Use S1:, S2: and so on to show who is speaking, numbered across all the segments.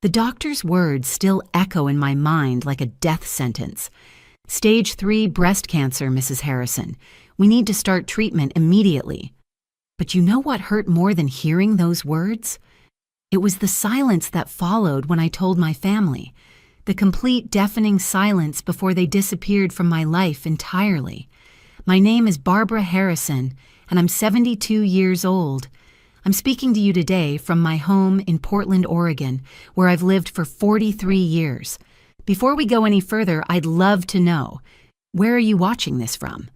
S1: The doctor's words still echo in my mind like a death sentence. Stage 3 breast cancer, Mrs. Harrison. We need to start treatment immediately. But you know what hurt more than hearing those words? It was the silence that followed when I told my family. The complete deafening silence before they disappeared from my life entirely. My name is Barbara Harrison, and I'm 72 years old. I'm speaking to you today from my home in Portland, Oregon, where I've lived for 43 years. Before we go any further, I'd love to know, where are you watching this from?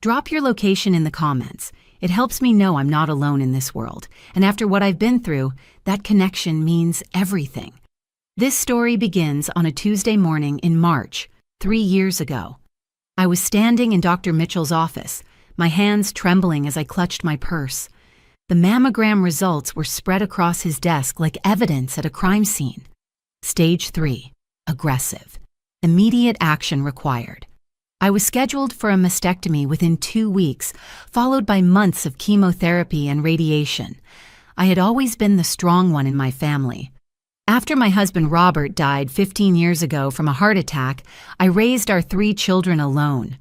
S1: Drop your location in the comments. It helps me know I'm not alone in this world, and after what I've been through, that connection means everything. This story begins on a Tuesday morning in March, 3 years ago. I was standing in Dr. Mitchell's office, my hands trembling as I clutched my purse. The mammogram results were spread across his desk like evidence at a crime scene. Stage 3, aggressive. Immediate action required. I was scheduled for a mastectomy within 2 weeks, followed by months of chemotherapy and radiation. I had always been the strong one in my family. After my husband Robert died 15 years ago from a heart attack, I raised our 3 children alone.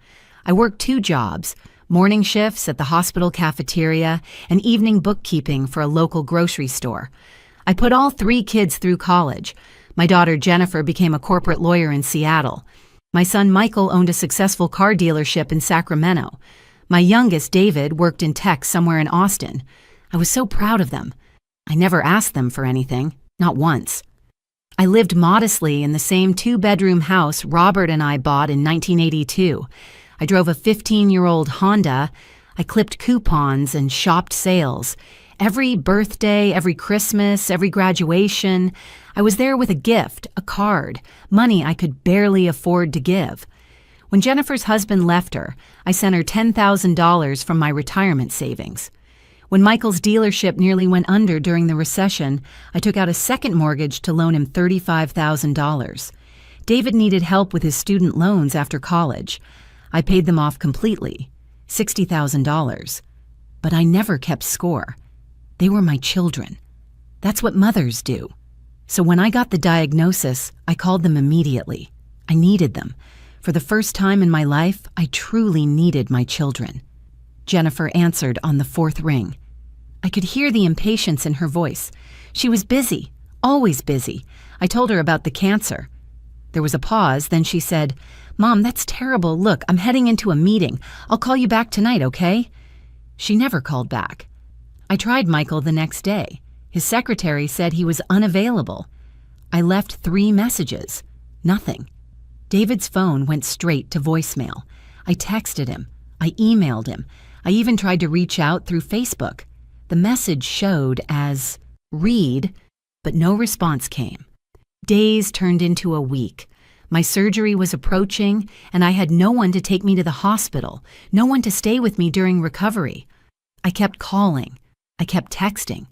S1: I worked 2 jobs, morning shifts at the hospital cafeteria and evening bookkeeping for a local grocery store. I put all 3 kids through college. My daughter Jennifer became a corporate lawyer in Seattle. My son Michael owned a successful car dealership in Sacramento. My youngest, David, worked in tech somewhere in Austin. I was so proud of them. I never asked them for anything, not once. I lived modestly in the same 2-bedroom house Robert and I bought in 1982. I drove a 15-year-old Honda. I clipped coupons and shopped sales. Every birthday, every Christmas, every graduation, I was there with a gift, a card, money I could barely afford to give. When Jennifer's husband left her, I sent her $10,000 from my retirement savings. When Michael's dealership nearly went under during the recession, I took out a second mortgage to loan him $35,000. David needed help with his student loans after college. I paid them off completely, $60,000. But I never kept score. They were my children. That's what mothers do. So when I got the diagnosis, I called them immediately. I needed them. For the first time in my life, I truly needed my children. Jennifer answered on the 4th ring. I could hear the impatience in her voice. She was busy, always busy. I told her about the cancer. There was a pause, then she said, "Mom, that's terrible. Look, I'm heading into a meeting. I'll call you back tonight, okay?" She never called back. I tried Michael the next day. His secretary said he was unavailable. I left 3 messages. Nothing. David's phone went straight to voicemail. I texted him. I emailed him. I even tried to reach out through Facebook. The message showed as read, but no response came. Days turned into a week. My surgery was approaching, and I had no one to take me to the hospital, no one to stay with me during recovery. I kept calling. I kept texting.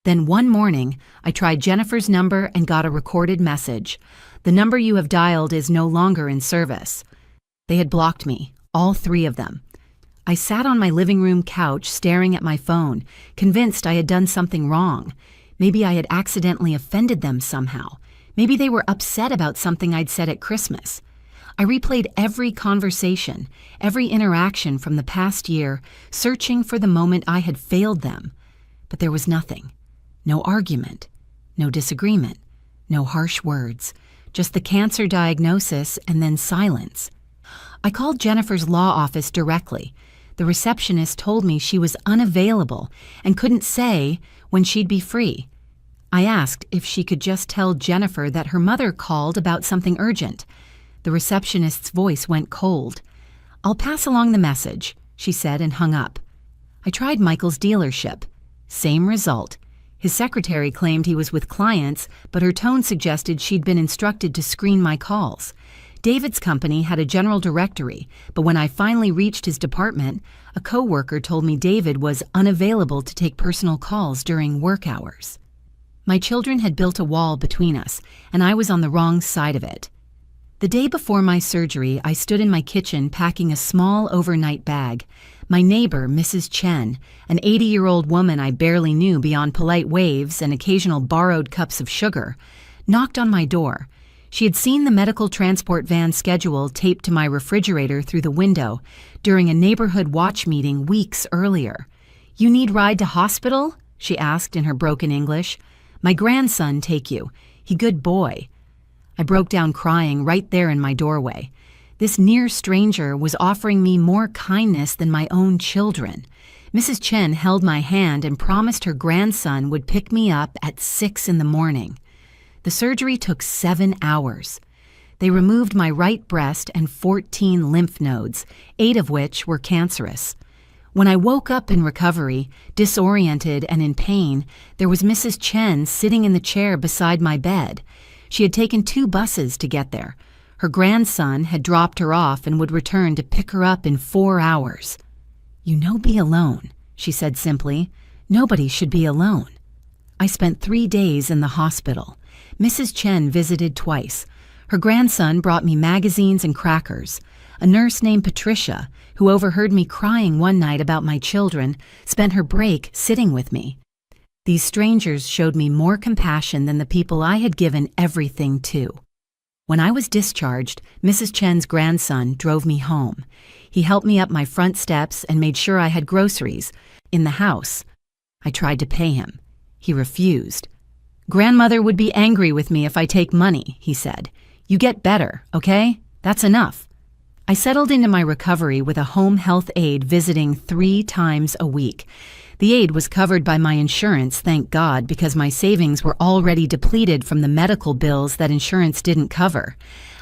S1: Then one morning, I tried Jennifer's number and got a recorded message. "The number you have dialed is no longer in service." They had blocked me, all 3 of them. I sat on my living room couch staring at my phone, convinced I had done something wrong. Maybe I had accidentally offended them somehow. Maybe they were upset about something I'd said at Christmas. I replayed every conversation, every interaction from the past year, searching for the moment I had failed them. But there was nothing. No argument, no disagreement, no harsh words, just the cancer diagnosis and then silence. I called Jennifer's law office directly. The receptionist told me she was unavailable and couldn't say when she'd be free. I asked if she could just tell Jennifer that her mother called about something urgent. The receptionist's voice went cold. "I'll pass along the message," she said and hung up. I tried Michael's dealership. Same result. His secretary claimed he was with clients, but her tone suggested she'd been instructed to screen my calls. David's company had a general directory, but when I finally reached his department, a coworker told me David was unavailable to take personal calls during work hours. My children had built a wall between us, and I was on the wrong side of it. The day before my surgery, I stood in my kitchen packing a small overnight bag. My neighbor, Mrs. Chen, an 80-year-old woman I barely knew beyond polite waves and occasional borrowed cups of sugar, knocked on my door. She had seen the medical transport van schedule taped to my refrigerator through the window during a neighborhood watch meeting weeks earlier. "You need ride to hospital?" she asked in her broken English. "My grandson take you. He good boy." I broke down crying right there in my doorway. This near stranger was offering me more kindness than my own children. Mrs. Chen held my hand and promised her grandson would pick me up at 6 in the morning. The surgery took 7 hours. They removed my right breast and 14 lymph nodes, 8 of which were cancerous. When I woke up in recovery, disoriented and in pain, there was Mrs. Chen sitting in the chair beside my bed. She had taken 2 buses to get there. Her grandson had dropped her off and would return to pick her up in 4 hours. "You no be alone," she said simply. "Nobody should be alone." I spent 3 days in the hospital. Mrs. Chen visited twice. Her grandson brought me magazines and crackers. A nurse named Patricia, who overheard me crying one night about my children, spent her break sitting with me. These strangers showed me more compassion than the people I had given everything to. When I was discharged, Mrs. Chen's grandson drove me home. He helped me up my front steps and made sure I had groceries in the house. I tried to pay him. He refused. "Grandmother would be angry with me if I take money," he said. "You get better, okay? That's enough." I settled into my recovery with a home health aide visiting 3 times a week. The aide was covered by my insurance, thank God, because my savings were already depleted from the medical bills that insurance didn't cover.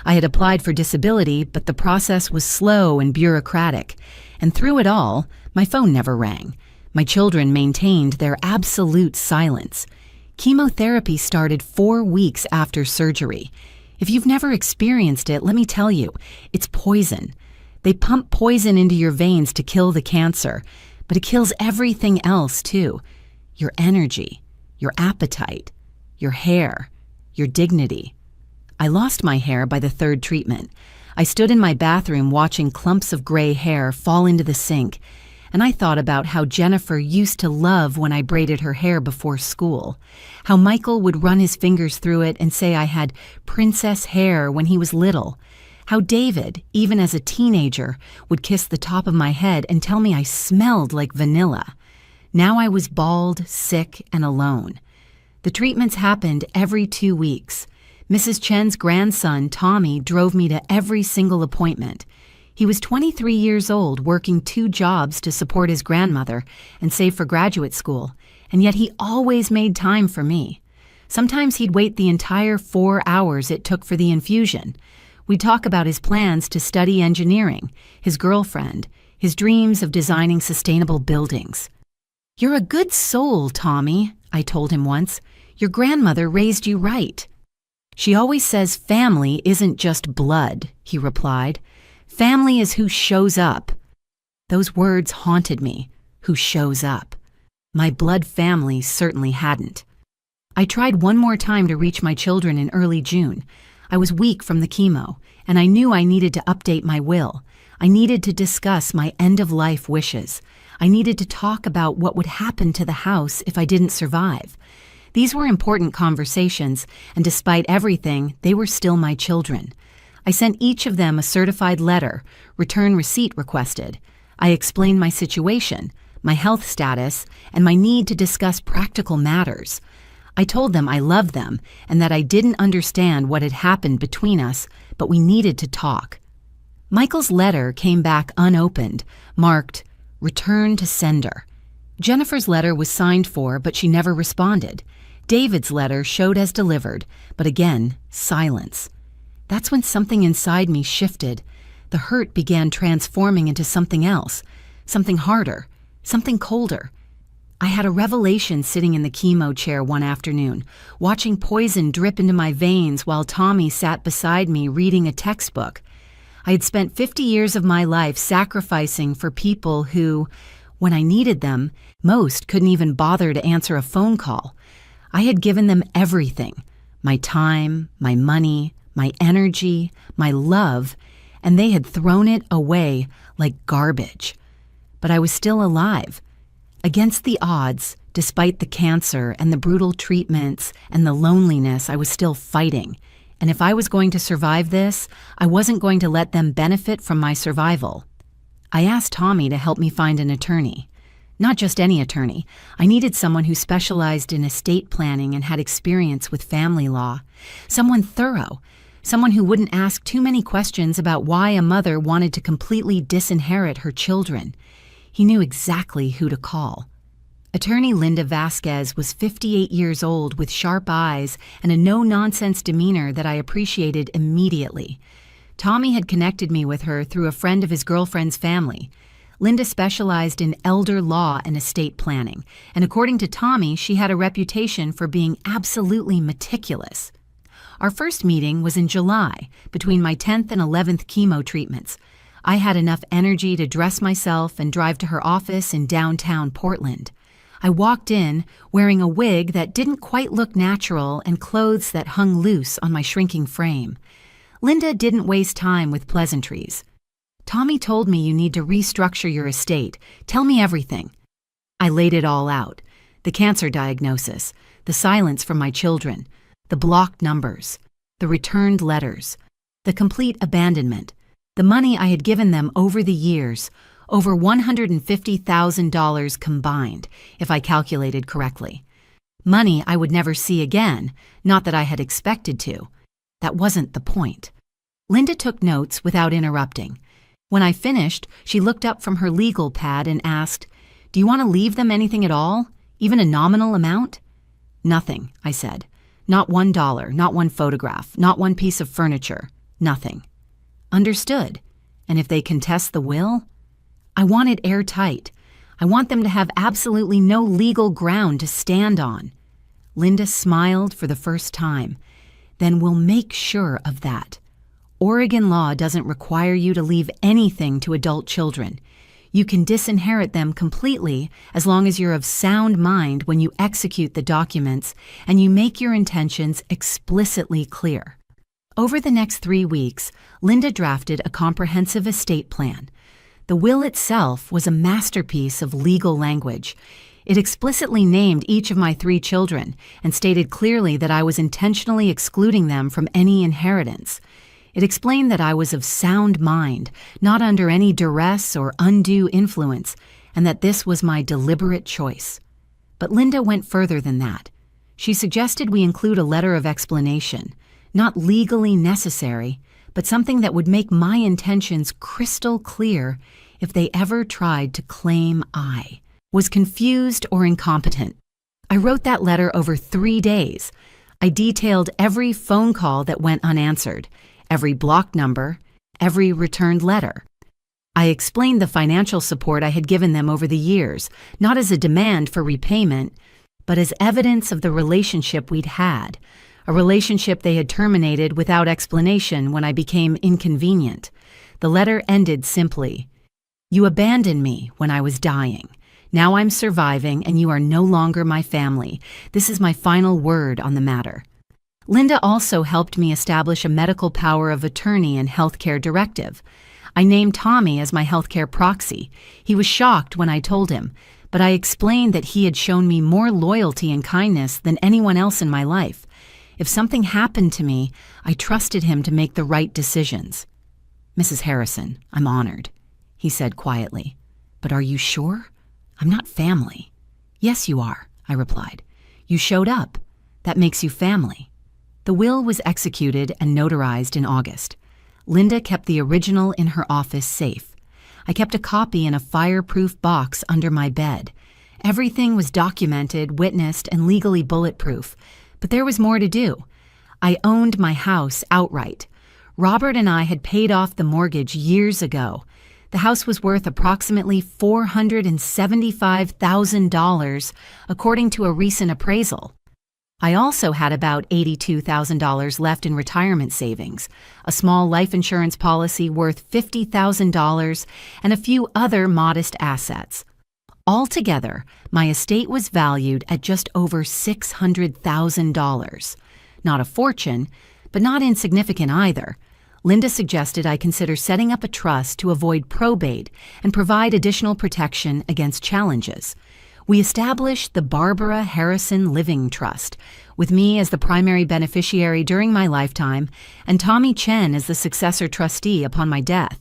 S1: I had applied for disability, but the process was slow and bureaucratic. And through it all, my phone never rang. My children maintained their absolute silence. Chemotherapy started 4 weeks after surgery. If you've never experienced it, let me tell you, it's poison. They pump poison into your veins to kill the cancer, but it kills everything else too. Your energy, your appetite, your hair, your dignity. I lost my hair by the 3rd treatment. I stood in my bathroom watching clumps of gray hair fall into the sink, and I thought about how Jennifer used to love when I braided her hair before school, how Michael would run his fingers through it and say I had princess hair when he was little, how David, even as a teenager, would kiss the top of my head and tell me I smelled like vanilla. Now I was bald, sick, and alone. The treatments happened every 2 weeks. Mrs. Chen's grandson, Tommy, drove me to every single appointment. He was 23 years old, working 2 jobs to support his grandmother and save for graduate school, and yet he always made time for me. Sometimes he'd wait the entire 4 hours it took for the infusion. We'd talk about his plans to study engineering, his girlfriend, his dreams of designing sustainable buildings. "You're a good soul, Tommy," I told him once. "Your grandmother raised you right." "She always says family isn't just blood," he replied. "Family is who shows up." Those words haunted me. Who shows up. My blood family certainly hadn't. I tried one more time to reach my children in early June. I was weak from the chemo, and I knew I needed to update my will. I needed to discuss my end-of-life wishes. I needed to talk about what would happen to the house if I didn't survive. These were important conversations, and despite everything, they were still my children. I sent each of them a certified letter, return receipt requested. I explained my situation, my health status, and my need to discuss practical matters. I told them I loved them and that I didn't understand what had happened between us, but we needed to talk. Michael's letter came back unopened, marked, "Return to sender." Jennifer's letter was signed for, but she never responded. David's letter showed as delivered, but again, silence. That's when something inside me shifted. The hurt began transforming into something else, something harder, something colder. I had a revelation sitting in the chemo chair one afternoon, watching poison drip into my veins while Tommy sat beside me reading a textbook. I had spent 50 years of my life sacrificing for people who, when I needed them, most couldn't even bother to answer a phone call. I had given them everything, my time, my money, my energy, my love, and they had thrown it away like garbage. But I was still alive. Against the odds, Despite the cancer and the brutal treatments and the loneliness, I was still fighting. And if I was going to survive this, I wasn't going to let them benefit from my survival. I asked Tommy to help me find an attorney. Not just any attorney. I needed someone who specialized in estate planning and had experience with family law. Someone thorough. Someone who wouldn't ask too many questions about why a mother wanted to completely disinherit her children. He knew exactly who to call. Attorney Linda Vasquez was 58 years old with sharp eyes and a no-nonsense demeanor that I appreciated immediately. Tommy had connected me with her through a friend of his girlfriend's family. Linda specialized in elder law and estate planning, and according to Tommy, she had a reputation for being absolutely meticulous. Our first meeting was in July, between my 10th and 11th chemo treatments. I had enough energy to dress myself and drive to her office in downtown Portland. I walked in wearing a wig that didn't quite look natural and clothes that hung loose on my shrinking frame. Linda didn't waste time with pleasantries. Tommy told me you need to restructure your estate. Tell me everything. I laid it all out. The cancer diagnosis, the silence from my children, the blocked numbers, the returned letters, the complete abandonment, the money I had given them over the years, over $150,000 combined, if I calculated correctly. Money I would never see again, not that I had expected to. That wasn't the point. Linda took notes without interrupting. When I finished, she looked up from her legal pad and asked, "Do you want to leave them anything at all? Even a nominal amount?" "Nothing," I said. "Not $1, not one photograph, not one piece of furniture. Nothing." "Understood. And if they contest the will?" "I want it airtight. I want them to have absolutely no legal ground to stand on." Linda smiled for the first time. "Then we'll make sure of that. Oregon law doesn't require you to leave anything to adult children. You can disinherit them completely as long as you're of sound mind when you execute the documents and you make your intentions explicitly clear." Over the next 3 weeks, Linda drafted a comprehensive estate plan. The will itself was a masterpiece of legal language. It explicitly named each of my 3 children and stated clearly that I was intentionally excluding them from any inheritance. It explained that I was of sound mind, not under any duress or undue influence, and that this was my deliberate choice. But Linda went further than that. She suggested we include a letter of explanation, not legally necessary, but something that would make my intentions crystal clear if they ever tried to claim I was confused or incompetent. I wrote that letter over 3 days. I detailed every phone call that went unanswered, every block number, every returned letter. I explained the financial support I had given them over the years, not as a demand for repayment, but as evidence of the relationship we'd had, a relationship they had terminated without explanation when I became inconvenient. The letter ended simply, "You abandoned me when I was dying. Now I'm surviving and you are no longer my family. This is my final word on the matter." Linda also helped me establish a medical power of attorney and healthcare directive. I named Tommy as my healthcare proxy. He was shocked when I told him, but I explained that he had shown me more loyalty and kindness than anyone else in my life. If something happened to me, I trusted him to make the right decisions. "Mrs. Harrison, I'm honored," he said quietly. "But are you sure? I'm not family." "Yes, you are," I replied. "You showed up. That makes you family." The will was executed and notarized in August. Linda kept the original in her office safe. I kept a copy in a fireproof box under my bed. Everything was documented, witnessed, and legally bulletproof. But there was more to do. I owned my house outright. Robert and I had paid off the mortgage years ago. The house was worth approximately $475,000, according to a recent appraisal. I also had about $82,000 left in retirement savings, a small life insurance policy worth $50,000, and a few other modest assets. Altogether, my estate was valued at just over $600,000. Not a fortune, but not insignificant either. Linda suggested I consider setting up a trust to avoid probate and provide additional protection against challenges. We established the Barbara Harrison Living Trust, with me as the primary beneficiary during my lifetime and Tommy Chen as the successor trustee upon my death.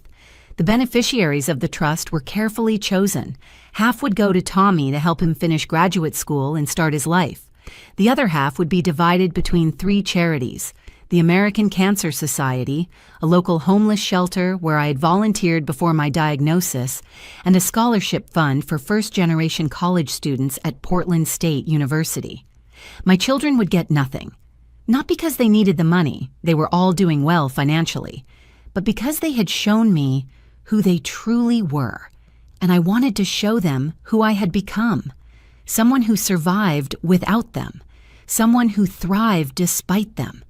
S1: The beneficiaries of the trust were carefully chosen. Half would go to Tommy to help him finish graduate school and start his life. The other half would be divided between 3 charities: the American Cancer Society, a local homeless shelter where I had volunteered before my diagnosis, and a scholarship fund for first-generation college students at Portland State University. My children would get nothing. Not because they needed the money, they were all doing well financially, but because they had shown me who they truly were, and I wanted to show them who I had become. Someone who survived without them, someone who thrived despite them.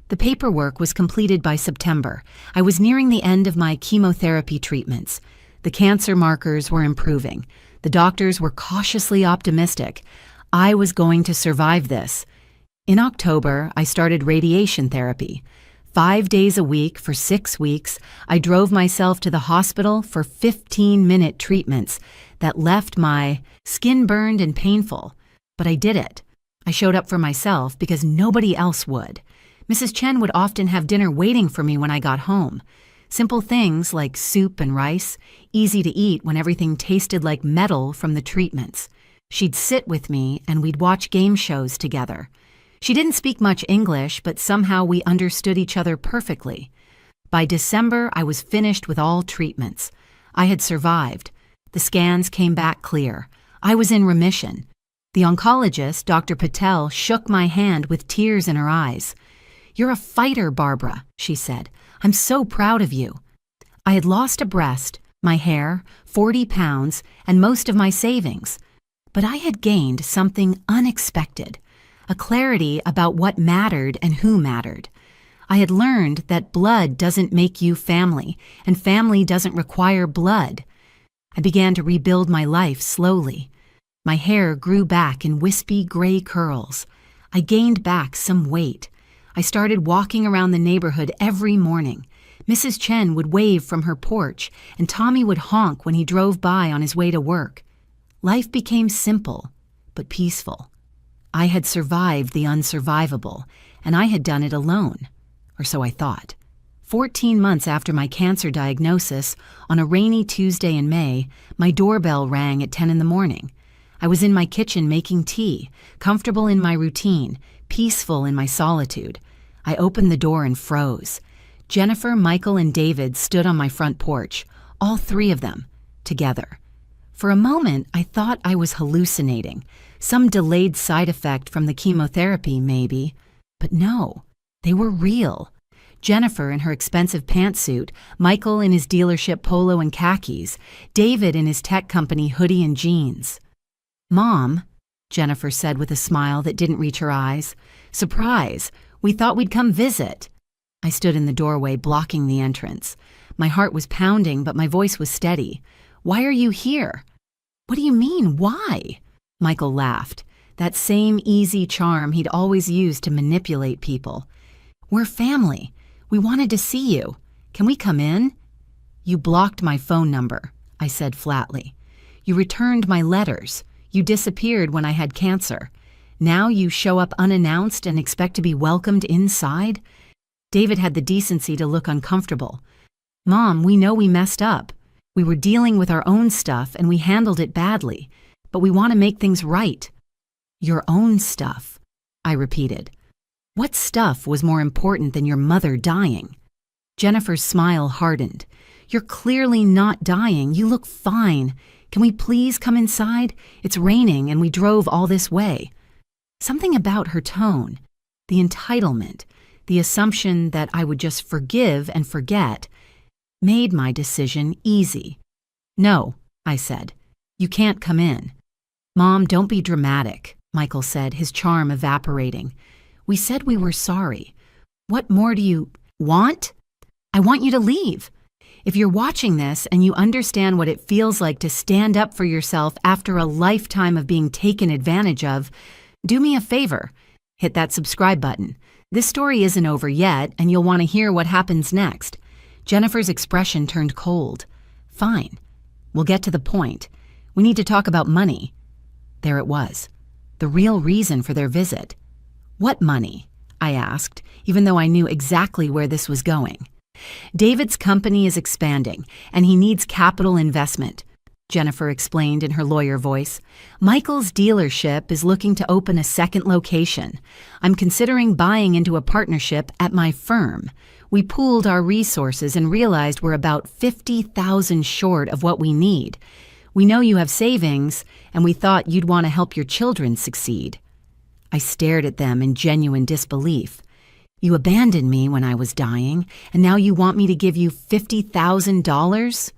S1: The paperwork was completed by September. I was nearing the end of my chemotherapy treatments. The cancer markers were improving. The doctors were cautiously optimistic. I was going to survive this. In October, I started radiation therapy. 5 days a week for 6 weeks, I drove myself to the hospital for 15-minute treatments that left my skin burned and painful. But I did it. I showed up for myself because nobody else would. Mrs. Chen would often have dinner waiting for me when I got home. Simple things like soup and rice, easy to eat when everything tasted like metal from the treatments. She'd sit with me and we'd watch game shows together. She didn't speak much English, but somehow we understood each other perfectly. By December, I was finished with all treatments. I had survived. The scans came back clear. I was in remission. The oncologist, Dr. Patel, shook my hand with tears in her eyes. "You're a fighter, Barbara," she said. "I'm so proud of you." I had lost a breast, my hair, 40 pounds, and most of my savings. But I had gained something unexpected. A clarity about what mattered and who mattered. I had learned that blood doesn't make you family, and family doesn't require blood. I began to rebuild my life slowly. My hair grew back in wispy gray curls. I gained back some weight. I started walking around the neighborhood every morning. Mrs. Chen would wave from her porch, and Tommy would honk when he drove by on his way to work. Life became simple, but peaceful. I had survived the unsurvivable, and I had done it alone, or so I thought. 14 months after my cancer diagnosis, on a rainy Tuesday in May, my doorbell rang at 10 in the morning. I was in my kitchen making tea, comfortable in my routine, peaceful in my solitude. I opened the door and froze. Jennifer, Michael, and David stood on my front porch, all 3 of them, together. For a moment, I thought I was hallucinating, some delayed side effect from the chemotherapy, maybe. But no, they were real. Jennifer in her expensive pantsuit, Michael in his dealership polo and khakis, David in his tech company hoodie and jeans. "Mom," Jennifer said with a smile that didn't reach her eyes. "Surprise, we thought we'd come visit." I stood in the doorway, blocking the entrance. My heart was pounding, but my voice was steady. "Why are you here?" "What do you mean, why?" Michael laughed, that same easy charm he'd always used to manipulate people. "We're family. We wanted to see you. Can we come in?" "You blocked my phone number," I said flatly. "You returned my letters. You disappeared when I had cancer. Now you show up unannounced and expect to be welcomed inside?" David had the decency to look uncomfortable. "Mom, we know we messed up. We were dealing with our own stuff and we handled it badly, but we want to make things right." "Your own stuff," I repeated. "What stuff was more important than your mother dying?" Jennifer's smile hardened. "You're clearly not dying. You look fine. Can we please come inside? It's raining and we drove all this way." Something about her tone, the entitlement, the assumption that I would just forgive and forget, made my decision easy. "No," I said. "You can't come in." "Mom, don't be dramatic," Michael said, his charm evaporating. "We said we were sorry. What more do you want?" "I want you to leave. If you're watching this and you understand what it feels like to stand up for yourself after a lifetime of being taken advantage of, do me a favor. Hit that subscribe button. This story isn't over yet, and you'll want to hear what happens next." Jennifer's expression turned cold. "Fine. We'll get to the point. We need to talk about money." There it was. The real reason for their visit. What money? I asked, even though I knew exactly where this was going. David's company is expanding, and he needs capital investment, Jennifer explained in her lawyer voice. Michael's dealership is looking to open a second location. I'm considering buying into a partnership at my firm. We pooled our resources and realized we're about $50,000 short of what we need. We know you have savings, and we thought you'd want to help your children succeed. I stared at them in genuine disbelief. You abandoned me when I was dying, and now you want me to give you $50,000?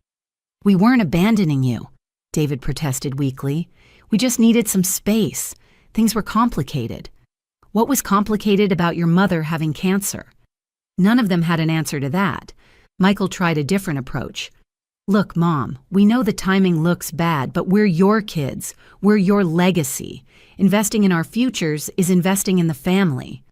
S1: We weren't abandoning you, David protested weakly. We just needed some space. Things were complicated. What was complicated about your mother having cancer? None of them had an answer to that. Michael tried a different approach. Look, Mom, we know the timing looks bad, but we're your kids. We're your legacy. Investing in our futures is investing in the family.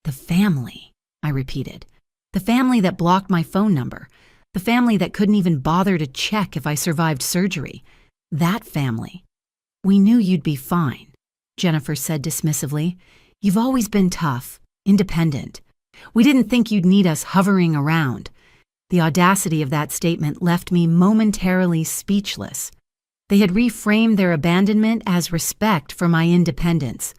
S1: The family, I repeated. The family that blocked my phone number. The family that couldn't even bother to check if I survived surgery. That family. We knew you'd be fine, Jennifer said dismissively. You've always been tough, independent. We didn't think you'd need us hovering around. The audacity of that statement left me momentarily speechless. They had reframed their abandonment as respect for my independence.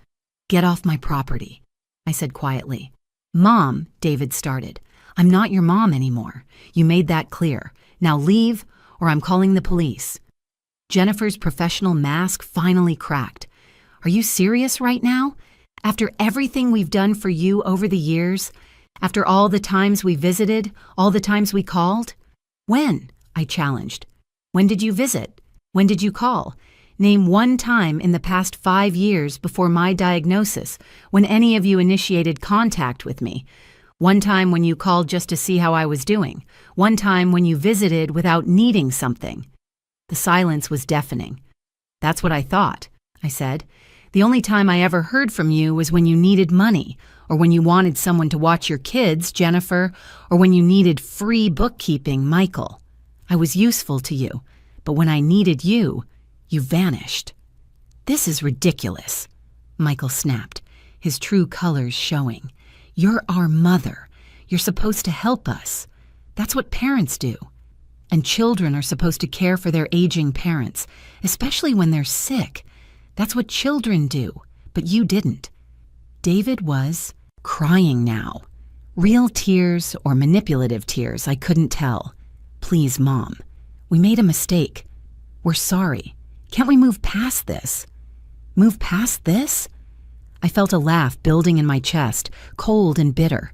S1: Get off my property, I said quietly. Mom, David started. I'm not your mom anymore. You made that clear. Now leave, or I'm calling the police. Jennifer's professional mask finally cracked. Are you serious right now? After everything we've done for you over the years? After all the times we visited, all the times we called? When? I challenged. When did you visit? When did you call? Name one time in the past 5 years before my diagnosis when any of you initiated contact with me. One time when you called just to see how I was doing. One time when you visited without needing something. The silence was deafening. That's what I thought, I said. The only time I ever heard from you was when you needed money, or when you wanted someone to watch your kids, Jennifer, or when you needed free bookkeeping, Michael. I was useful to you, but when I needed you, you vanished. This is ridiculous, Michael snapped, his true colors showing. You're our mother. You're supposed to help us. That's what parents do. And children are supposed to care for their aging parents, especially when they're sick. That's what children do, but you didn't. David was crying now. Real tears or manipulative tears, I couldn't tell. Please, Mom. We made a mistake. We're sorry. Can't we move past this? Move past this? I felt a laugh building in my chest, cold and bitter.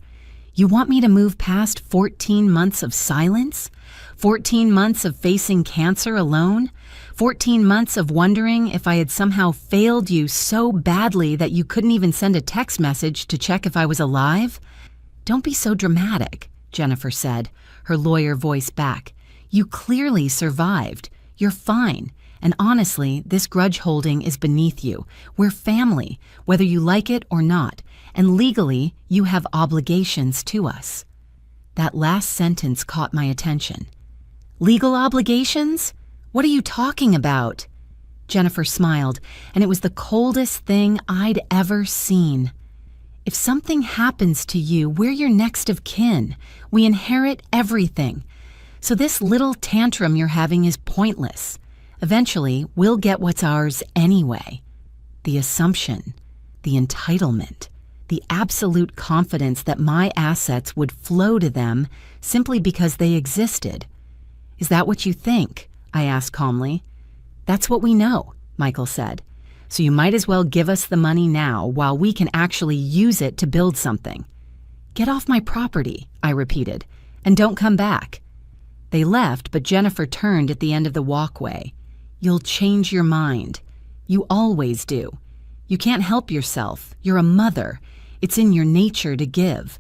S1: You want me to move past 14 months of silence? 14 months of facing cancer alone? 14 months of wondering if I had somehow failed you so badly that you couldn't even send a text message to check if I was alive? Don't be so dramatic, Jennifer said, her lawyer voice back. You clearly survived. You're fine. And honestly, this grudge holding is beneath you. We're family, whether you like it or not, and legally, you have obligations to us. That last sentence caught my attention. Legal obligations? What are you talking about? Jennifer smiled, and it was the coldest thing I'd ever seen. If something happens to you, we're your next of kin. We inherit everything. So this little tantrum you're having is pointless. Eventually, we'll get what's ours anyway. The assumption, the entitlement, the absolute confidence that my assets would flow to them simply because they existed. Is that what you think? I asked calmly. That's what we know, Michael said. So you might as well give us the money now while we can actually use it to build something. Get off my property, I repeated, and don't come back. They left, but Jennifer turned at the end of the walkway. You'll change your mind. You always do. You can't help yourself. You're a mother. It's in your nature to give.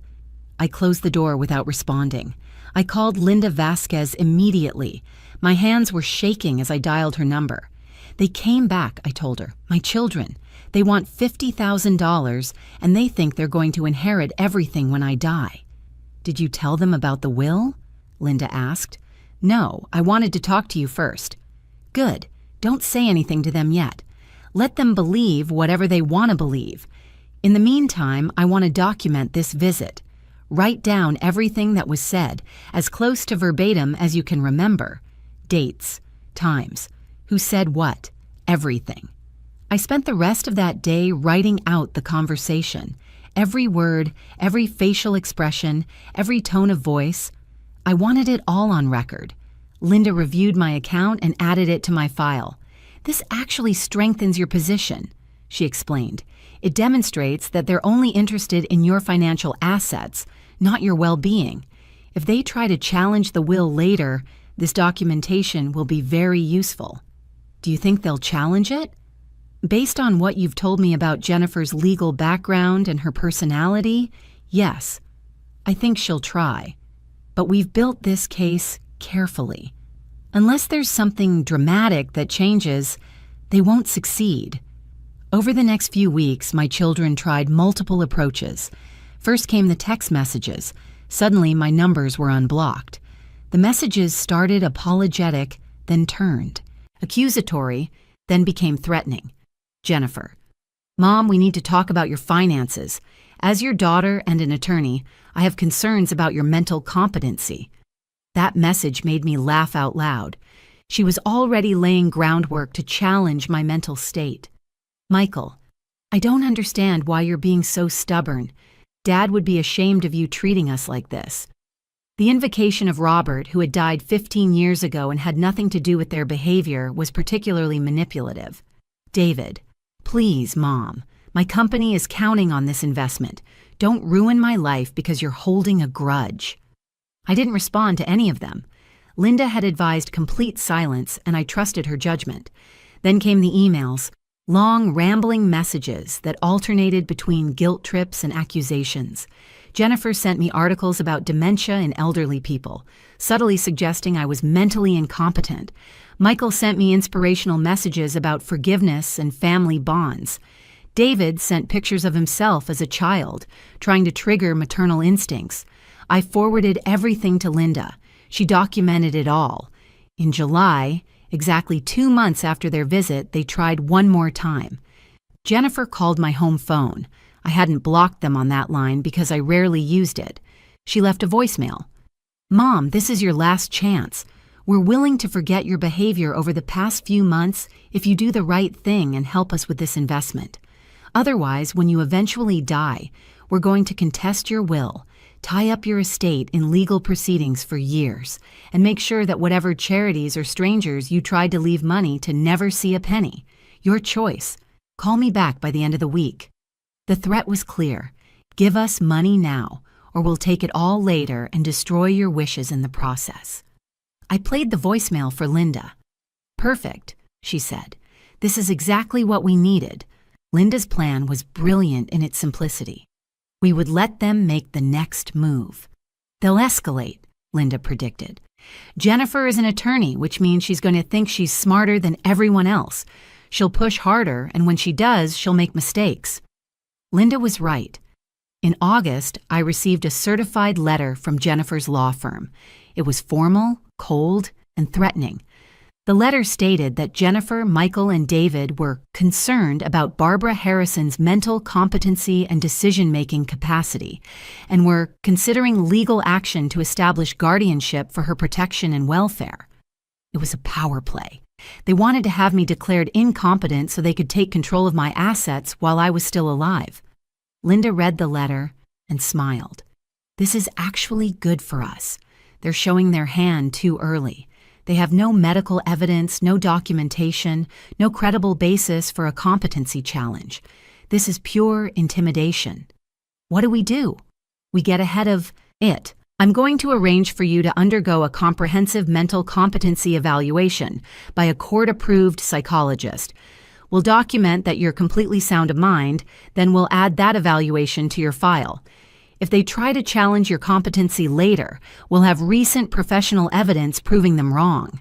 S1: I closed the door without responding. I called Linda Vasquez immediately. My hands were shaking as I dialed her number. They came back, I told her. My children. They want $50,000, and they think they're going to inherit everything when I die. Did you tell them about the will? Linda asked. No, I wanted to talk to you first. Good. Don't say anything to them yet. Let them believe whatever they want to believe. In the meantime, I want to document this visit. Write down everything that was said, as close to verbatim as you can remember. Dates, times, who said what, everything. I spent the rest of that day writing out the conversation. Every word, every facial expression, every tone of voice. I wanted it all on record. Linda reviewed my account and added it to my file. "This actually strengthens your position," she explained. "It demonstrates that they're only interested in your financial assets, not your well-being. If they try to challenge the will later, this documentation will be very useful." "Do you think they'll challenge it?" "Based on what you've told me about Jennifer's legal background and her personality, yes. I think she'll try. But we've built this case carefully. Unless there's something dramatic that changes, they won't succeed." Over the next few weeks, my children tried multiple approaches. First came the text messages. Suddenly, my numbers were unblocked. The messages started apologetic, then turned accusatory, then became threatening. Jennifer: "Mom, we need to talk about your finances. As your daughter and an attorney, I have concerns about your mental competency." That message made me laugh out loud. She was already laying groundwork to challenge my mental state. Michael: "I don't understand why you're being so stubborn. Dad would be ashamed of you treating us like this." The invocation of Robert, who had died 15 years ago and had nothing to do with their behavior, was particularly manipulative. David: "Please, Mom, my company is counting on this investment. Don't ruin my life because you're holding a grudge." I didn't respond to any of them. Linda had advised complete silence, and I trusted her judgment. Then came the emails, long, rambling messages that alternated between guilt trips and accusations. Jennifer sent me articles about dementia in elderly people, subtly suggesting I was mentally incompetent. Michael sent me inspirational messages about forgiveness and family bonds. David sent pictures of himself as a child, trying to trigger maternal instincts. I forwarded everything to Linda. She documented it all. In July, exactly 2 months after their visit, they tried one more time. Jennifer called my home phone. I hadn't blocked them on that line because I rarely used it. She left a voicemail. "Mom, this is your last chance. We're willing to forget your behavior over the past few months if you do the right thing and help us with this investment. Otherwise, when you eventually die, we're going to contest your will, tie up your estate in legal proceedings for years, and make sure that whatever charities or strangers you tried to leave money to never see a penny. Your choice. Call me back by the end of the week." The threat was clear. Give us money now, or we'll take it all later and destroy your wishes in the process. I played the voicemail for Linda. "Perfect," she said. "This is exactly what we needed." Linda's plan was brilliant in its simplicity. We would let them make the next move. "They'll escalate," Linda predicted. "Jennifer is an attorney, which means she's going to think she's smarter than everyone else. She'll push harder, and when she does, she'll make mistakes." Linda was right. In August, I received a certified letter from Jennifer's law firm. It was formal, cold, and threatening. The letter stated that Jennifer, Michael, and David were concerned about Barbara Harrison's mental competency and decision-making capacity, and were considering legal action to establish guardianship for her protection and welfare. It was a power play. They wanted to have me declared incompetent so they could take control of my assets while I was still alive. Linda read the letter and smiled. "This is actually good for us. They're showing their hand too early. They have no medical evidence, no documentation, no credible basis for a competency challenge. This is pure intimidation. What do? We get ahead of it. I'm going to arrange for you to undergo a comprehensive mental competency evaluation by a court-approved psychologist. We'll document that you're completely sound of mind, then we'll add that evaluation to your file. If they try to challenge your competency later, we'll have recent professional evidence proving them wrong."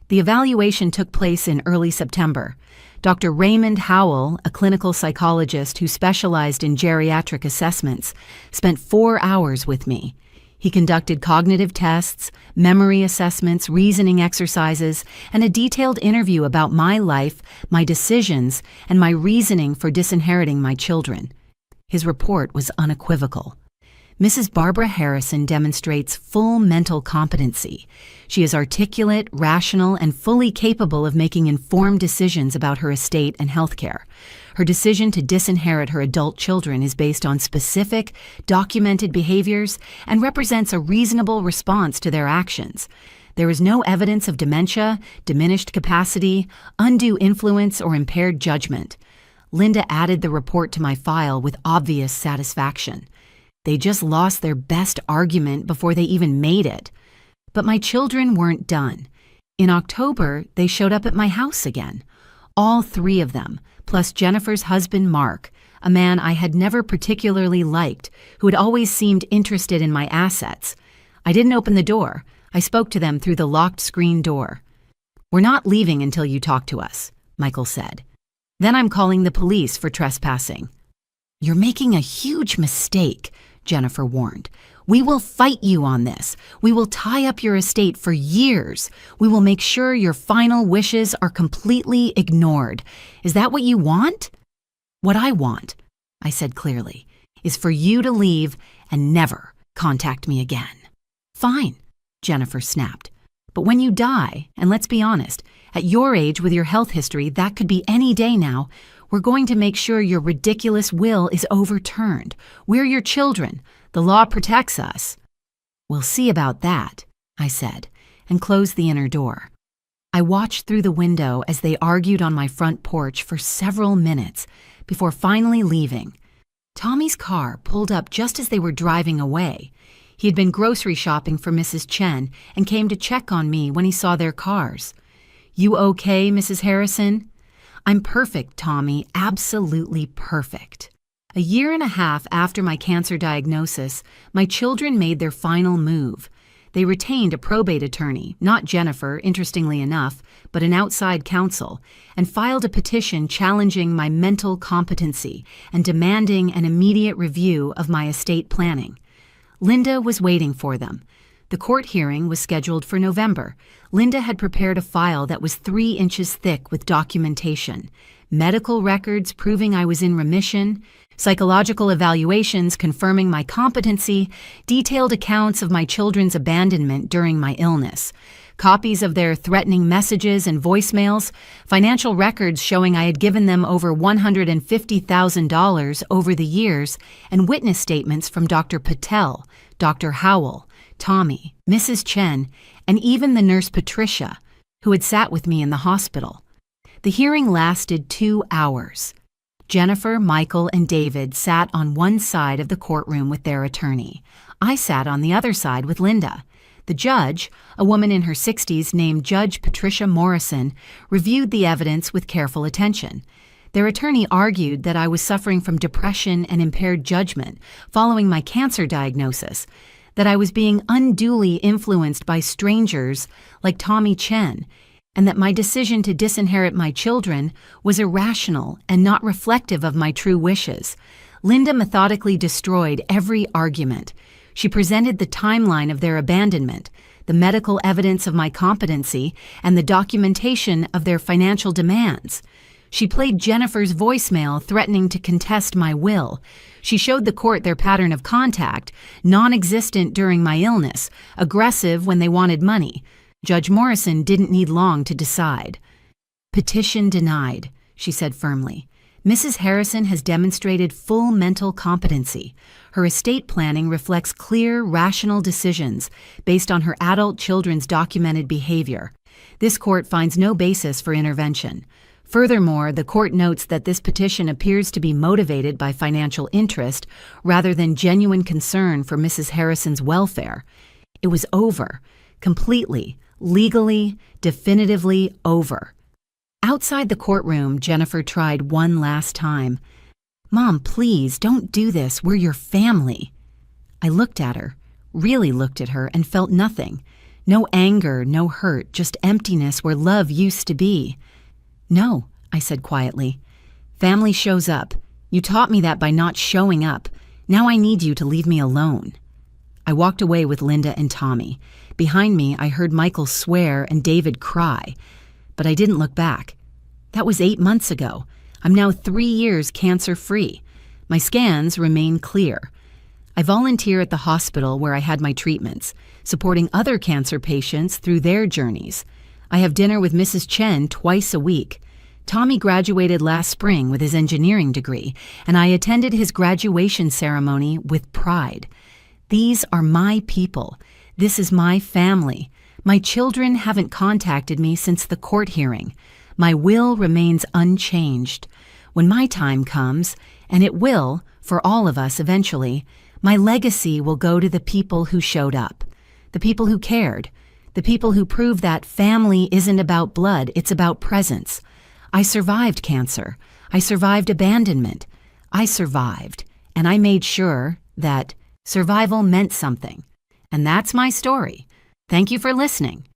S1: The evaluation took place in early September. Dr. Raymond Howell, a clinical psychologist who specialized in geriatric assessments, spent 4 hours with me. He conducted cognitive tests, memory assessments, reasoning exercises, and a detailed interview about my life, my decisions, and my reasoning for disinheriting my children. His report was unequivocal. Mrs. Barbara Harrison demonstrates full mental competency. She is articulate, rational, and fully capable of making informed decisions about her estate and health care. Her decision to disinherit her adult children is based on specific, documented behaviors and represents a reasonable response to their actions. There is no evidence of dementia, diminished capacity, undue influence, or impaired judgment. Linda added the report to my file with obvious satisfaction. They just lost their best argument before they even made it. But my children weren't done. In October, they showed up at my house again. All three of them, plus Jennifer's husband, Mark, a man I had never particularly liked, who had always seemed interested in my assets. I didn't open the door. I spoke to them through the locked screen door. "We're not leaving until you talk to us," Michael said. "Then I'm calling the police for trespassing." "You're making a huge mistake," Jennifer warned. "We will fight you on this. We will tie up your estate for years. We will make sure your final wishes are completely ignored. Is that what you want?" "What I want," I said clearly, "is for you to leave and never contact me again." "Fine," Jennifer snapped. "But when you die, and let's be honest, at your age with your health history, that could be any day now, we're going to make sure your ridiculous will is overturned. We're your children. The law protects us." "We'll see about that," I said, and closed the inner door. I watched through the window as they argued on my front porch for several minutes before finally leaving. Tommy's car pulled up just as they were driving away. He had been grocery shopping for Mrs. Chen and came to check on me when he saw their cars. "You okay, Mrs. Harrison?" "I'm perfect, Tommy, absolutely perfect." A year and a half after my cancer diagnosis, my children made their final move. They retained a probate attorney, not Jennifer, interestingly enough, but an outside counsel, and filed a petition challenging my mental competency and demanding an immediate review of my estate planning. Linda was waiting for them. The court hearing was scheduled for November. Linda had prepared a file that was 3 inches thick with documentation, medical records proving I was in remission, psychological evaluations confirming my competency, detailed accounts of my children's abandonment during my illness, copies of their threatening messages and voicemails, financial records showing I had given them over $150,000 over the years, and witness statements from Dr. Patel, Dr. Howell, Tommy, Mrs. Chen, and even the nurse Patricia, who had sat with me in the hospital. The hearing lasted 2 hours. Jennifer, Michael, and David sat on one side of the courtroom with their attorney. I sat on the other side with Linda. The judge, a woman in her 60s named Judge Patricia Morrison, reviewed the evidence with careful attention. Their attorney argued that I was suffering from depression and impaired judgment following my cancer diagnosis, that I was being unduly influenced by strangers like Tommy Chen, and that my decision to disinherit my children was irrational and not reflective of my true wishes. Linda methodically destroyed every argument. She presented the timeline of their abandonment, the medical evidence of my competency, and the documentation of their financial demands. She played Jennifer's voicemail threatening to contest my will. She showed the court their pattern of contact, non-existent during my illness, aggressive when they wanted money. Judge Morrison didn't need long to decide. "Petition denied," she said firmly. "Mrs. Harrison has demonstrated full mental competency. Her estate planning reflects clear, rational decisions based on her adult children's documented behavior. This court finds no basis for intervention. Furthermore, the court notes that this petition appears to be motivated by financial interest rather than genuine concern for Mrs. Harrison's welfare." It was over, completely, legally, definitively over. Outside the courtroom, Jennifer tried one last time. "Mom, please, don't do this. We're your family." I looked at her, really looked at her, and felt nothing. No anger, no hurt, just emptiness where love used to be. "No," I said quietly. "Family shows up. You taught me that by not showing up. Now I need you to leave me alone." I walked away with Linda and Tommy. Behind me, I heard Michael swear and David cry, but I didn't look back. That was 8 months ago. I'm now 3 years cancer-free. My scans remain clear. I volunteer at the hospital where I had my treatments, supporting other cancer patients through their journeys. I have dinner with Mrs. Chen twice a week. Tommy graduated last spring with his engineering degree, and I attended his graduation ceremony with pride. These are my people. This is my family. My children haven't contacted me since the court hearing. My will remains unchanged. When my time comes, and it will, for all of us eventually, my legacy will go to the people who showed up, the people who cared, the people who proved that family isn't about blood, it's about presence. I survived cancer. I survived abandonment. I survived, and I made sure that survival meant something. And that's my story. Thank you for listening.